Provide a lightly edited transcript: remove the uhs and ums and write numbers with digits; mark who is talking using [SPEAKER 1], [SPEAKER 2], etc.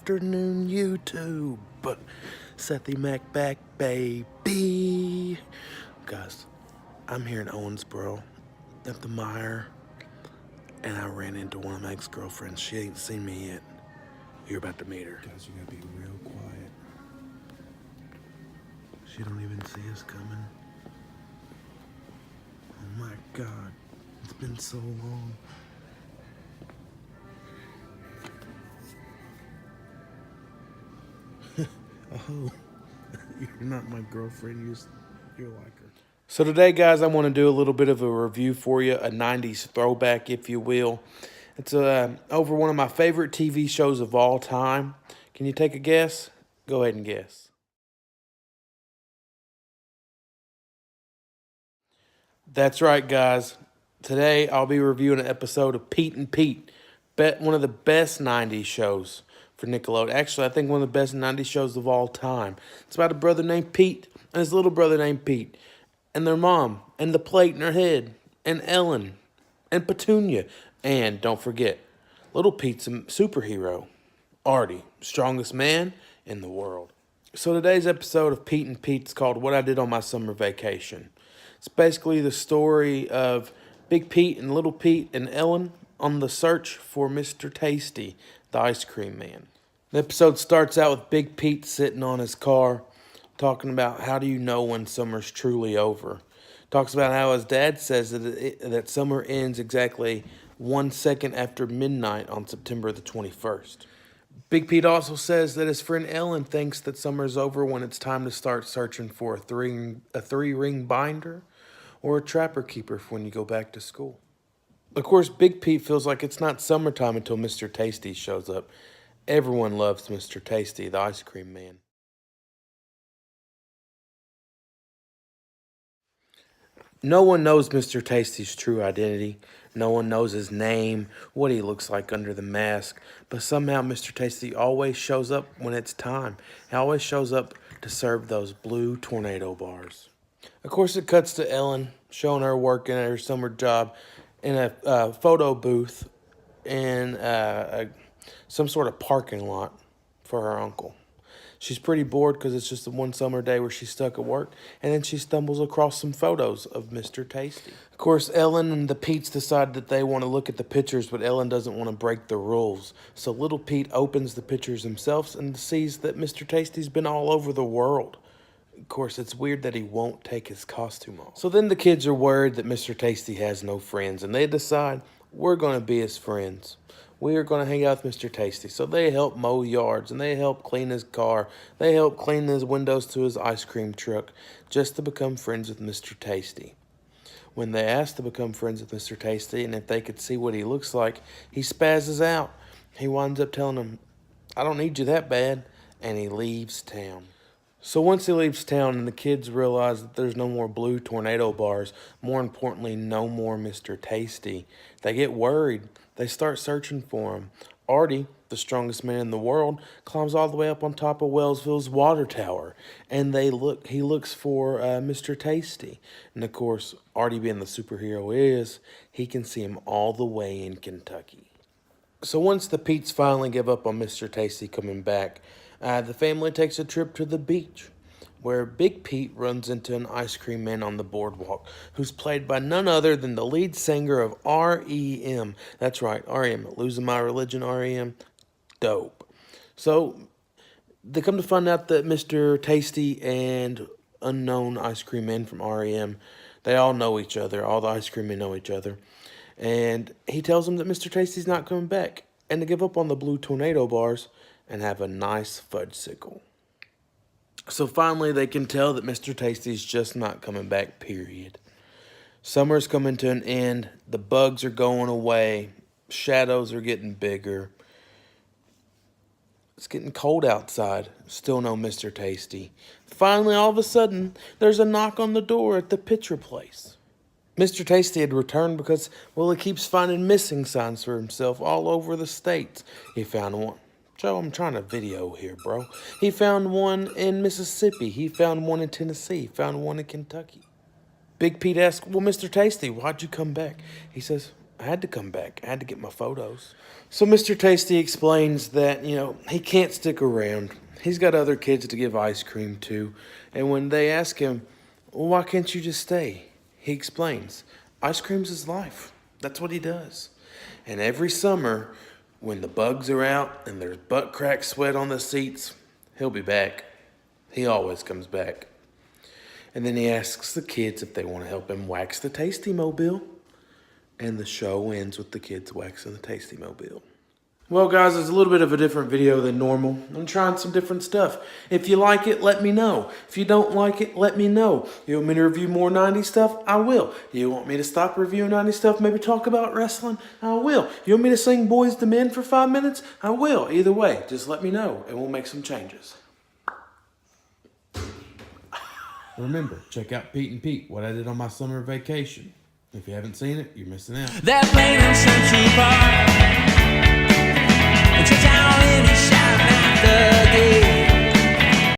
[SPEAKER 1] afternoon, YouTube. Sethy Mac back, baby. Guys, I'm here in Owensboro at the Meijer, and I ran into one of my ex-girlfriends. She ain't seen me yet. You're about to meet her. Guys, you gotta be real quiet. She don't even see us coming. Oh my God, it's been so long. Oh, you're not my girlfriend, you're like her. So today, guys, I want to do a little bit of a review for you, a 90s throwback, if you will. It's over one of my favorite TV shows of all time. Can you take a guess? Go ahead and guess. That's right, guys. Today, I'll be reviewing an episode of Pete and Pete, one of the best 90s shows for Nickelodeon. Actually, I think one of the best 90s shows of all time. It's about a brother named Pete and his little brother named Pete, and their mom, and the plate in her head, and Ellen, and Petunia, and don't forget, little Pete's a superhero, Artie, strongest man in the world. So today's episode of Pete and Pete is called What I Did on My Summer Vacation. It's basically the story of Big Pete and Little Pete and Ellen on the search for Mr. Tasty, the ice cream man. The episode starts out with Big Pete sitting on his car, talking about how do you know when summer's truly over. Talks about how his dad says that summer ends exactly 1 second after midnight on September the 21st. Big Pete also says that his friend Ellen thinks that summer's over when it's time to start searching for a three-ring binder or a trapper keeper for when you go back to school. Of course, Big Pete feels like it's not summertime until Mr. Tasty shows up. Everyone loves Mr. Tasty, the ice cream man. No one knows Mr. Tasty's true identity. No one knows his name, what he looks like under the mask. But somehow Mr. Tasty always shows up when it's time. He always shows up to serve those blue tornado bars. Of course, it cuts to Ellen showing her working at her summer job in a photo booth in some sort of parking lot for her uncle. She's pretty bored because it's just the one summer day where she's stuck at work, and then she stumbles across some photos of Mr. Tasty. Of course, Ellen and the Petes decide that they want to look at the pictures, but Ellen doesn't want to break the rules. So little Pete opens the pictures himself and sees that Mr. Tasty's been all over the world. Of course, it's weird that he won't take his costume off. So then the kids are worried that Mr. Tasty has no friends, and they decide, we're going to be his friends. We are going to hang out with Mr. Tasty. So they help mow yards, and they help clean his car. They help clean his windows to his ice cream truck just to become friends with Mr. Tasty. When they ask to become friends with Mr. Tasty and if they could see what he looks like, he spazzes out. He winds up telling them, I don't need you that bad, and he leaves town. So once he leaves town and the kids realize that there's no more blue tornado bars, more importantly, no more Mr. Tasty, they get worried. They start searching for him. Artie, the strongest man in the world, climbs all the way up on top of Wellsville's water tower, and he looks for Mr. Tasty. And of course, Artie being the superhero he can see him all the way in Kentucky. So once the Petes finally give up on Mr. Tasty coming back, the family takes a trip to the beach, where Big Pete runs into an ice cream man on the boardwalk, who's played by none other than the lead singer of R.E.M. That's right, R.E.M. Losing My Religion, R.E.M. Dope. So they come to find out that Mr. Tasty and unknown ice cream man from R.E.M., they all know each other. All the ice cream men know each other. And he tells them that Mr. Tasty's not coming back, and to give up on the blue tornado bars and have a nice fudgesicle. So finally, they can tell that Mr. Tasty's just not coming back, period. Summer's coming to an end. The bugs are going away. Shadows are getting bigger. It's getting cold outside. Still no Mr. Tasty. Finally, all of a sudden, there's a knock on the door at the Pitcher Place. Mr. Tasty had returned because, well, he keeps finding missing signs for himself all over the states. He found one. Joe, I'm trying to video here, bro. He found one in Mississippi. He found one in Tennessee. He found one in Kentucky. Big Pete asked, well, Mr. Tasty, why'd you come back? He says, I had to come back. I had to get my photos. So Mr. Tasty explains that, he can't stick around. He's got other kids to give ice cream to. And when they ask him, well, why can't you just stay? He explains, ice cream's his life. That's what he does. And every summer, when the bugs are out and there's butt crack sweat on the seats, he'll be back. He always comes back. And then he asks the kids if they want to help him wax the Tasty Mobile. And the show ends with the kids waxing the Tasty Mobile. Well, guys, it's a little bit of a different video than normal. I'm trying some different stuff. If you like it, let me know. If you don't like it, let me know. You want me to review more 90s stuff? I will. You want me to stop reviewing 90s stuff, maybe talk about wrestling? I will. You want me to sing Boys to Men for 5 minutes? I will. Either way, just let me know, and we'll make some changes. Remember, check out Pete and Pete, what I did on my summer vacation. If you haven't seen it, you're missing out.
[SPEAKER 2] That plain and Central Park.